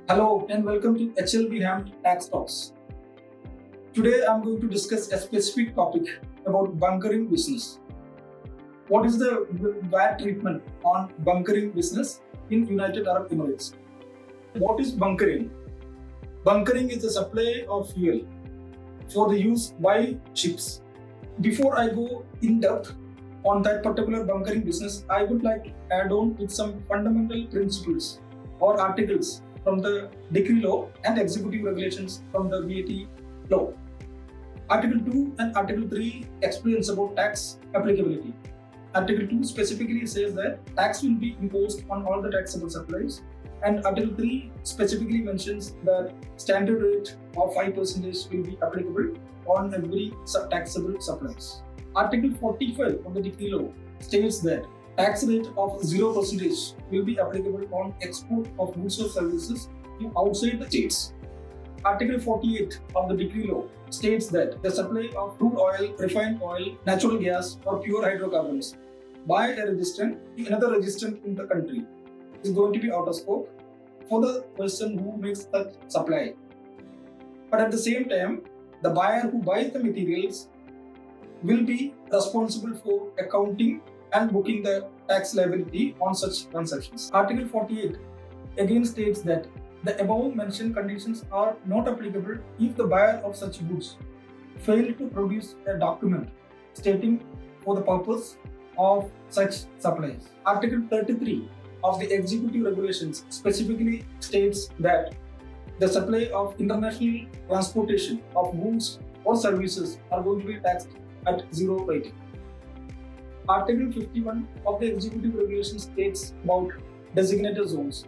Hello and welcome to HLB HAMT Tax Talks. Today I am going to discuss a specific topic about bunkering business. What is the VAT treatment on bunkering business in United Arab Emirates? What is bunkering? Bunkering is the supply of fuel for the use by ships. Before I go in depth on that particular bunkering business, I would like to add on with some fundamental principles or articles from the decree law and executive regulations from the VAT law. Article 2 and Article 3 explains about tax applicability. Article 2 specifically says that tax will be imposed on all the taxable supplies, and Article 3 specifically mentions that standard rate of 5% will be applicable on every taxable supplies. Article 45 of the decree law states that tax rate of 0% will be applicable on export of goods or services to outside the states. Article 48 of the decree law states that the supply of crude oil, refined oil, natural gas, or pure hydrocarbons by a registrant to another registrant in the country is going to be out of scope for the person who makes that supply. But at the same time, the buyer who buys the materials will be responsible for accounting and booking the tax liability on such transactions. Article 48 again states that the above mentioned conditions are not applicable if the buyer of such goods failed to produce a document stating for the purpose of such supplies. Article 33 of the executive regulations specifically states that the supply of international transportation of goods or services are going to be taxed at 0 rating. Article 51 of the executive regulations states about designated zones.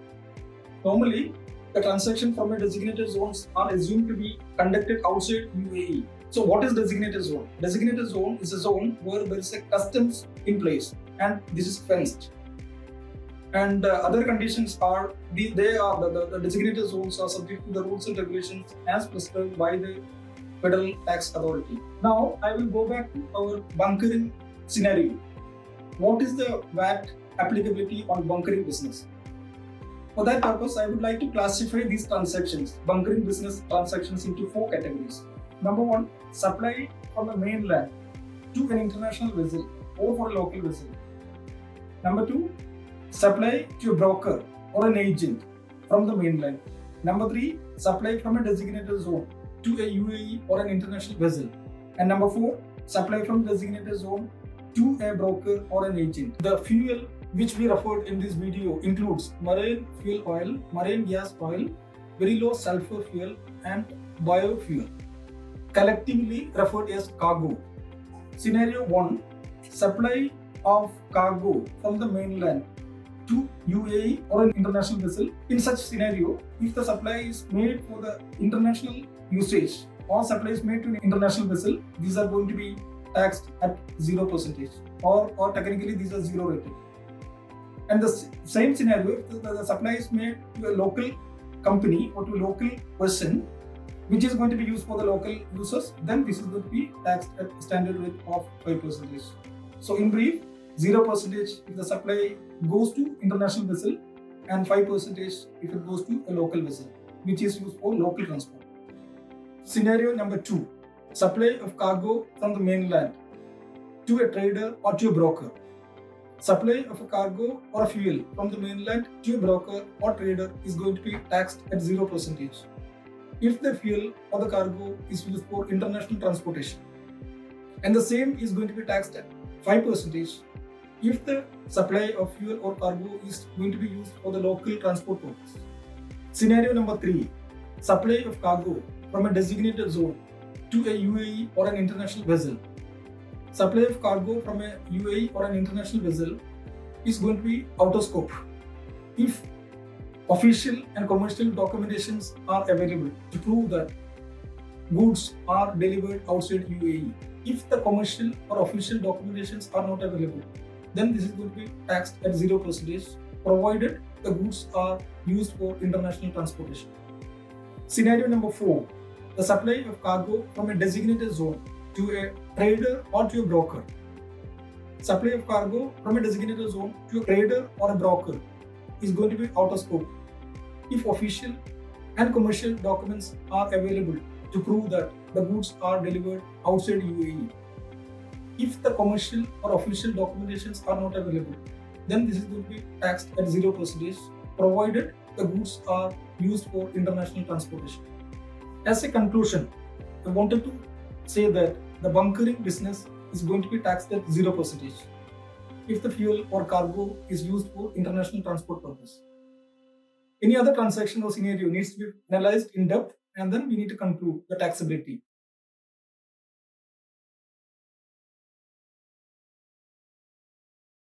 Normally, the transaction from a designated zones are assumed to be conducted outside UAE. So what is designated zone? Designated zone is a zone where there is a customs in place and this is fenced. And other conditions are, the designated zones are subject to the rules and regulations as prescribed by the Federal Tax Authority. Now I will go back to our bunkering scenario. What is the VAT applicability on bunkering business? For that purpose, I would like to classify these transactions, bunkering business transactions, into 4 categories. Number 1, supply from the mainland to an international vessel or for a local vessel. Number 2, supply to a broker or an agent from the mainland. Number 3, supply from a designated zone to a UAE or an international vessel. And number 4, supply from designated zone to a broker or an agent. The fuel which we referred in this video includes marine fuel oil, marine gas oil, very low sulfur fuel, and biofuel, collectively referred as cargo. Scenario 1, supply of cargo from the mainland to UAE or an international vessel. In such scenario, if the supply is made for the international usage or supply is made to an international vessel, these are going to be taxed at 0% or technically these are 0 rated. And the same scenario, if the supply is made to a local company or to a local person which is going to be used for the local users, then this is going to be taxed at standard rate of 5%. So in brief, 0% if the supply goes to international vessel and 5% if it goes to a local vessel which is used for local transport. Scenario number 2, supply of cargo from the mainland to a trader or to a broker. Supply of a cargo or a fuel from the mainland to a broker or trader is going to be taxed at 0% if the fuel or the cargo is used for international transportation. And the same is going to be taxed at 5% if the supply of fuel or cargo is going to be used for the local transport purpose. Scenario number 3, supply of cargo from a designated zone to a UAE or an international vessel. Supply of cargo from a UAE or an international vessel is going to be out of scope if official and commercial documentations are available to prove that goods are delivered outside UAE. If the commercial or official documentations are not available, then this is going to be taxed at 0% provided the goods are used for international transportation. Scenario number 4, the supply of cargo from a designated zone to a trader or to a broker. Supply of cargo from a designated zone to a trader or a broker is going to be out of scope if official and commercial documents are available to prove that the goods are delivered outside UAE. If the commercial or official documentations are not available, then this is going to be taxed at 0%, provided the goods are used for international transportation. As a conclusion, I wanted to say that the bunkering business is going to be taxed at 0% if the fuel or cargo is used for international transport purpose. Any other transaction or scenario needs to be analyzed in depth, and then we need to conclude the taxability.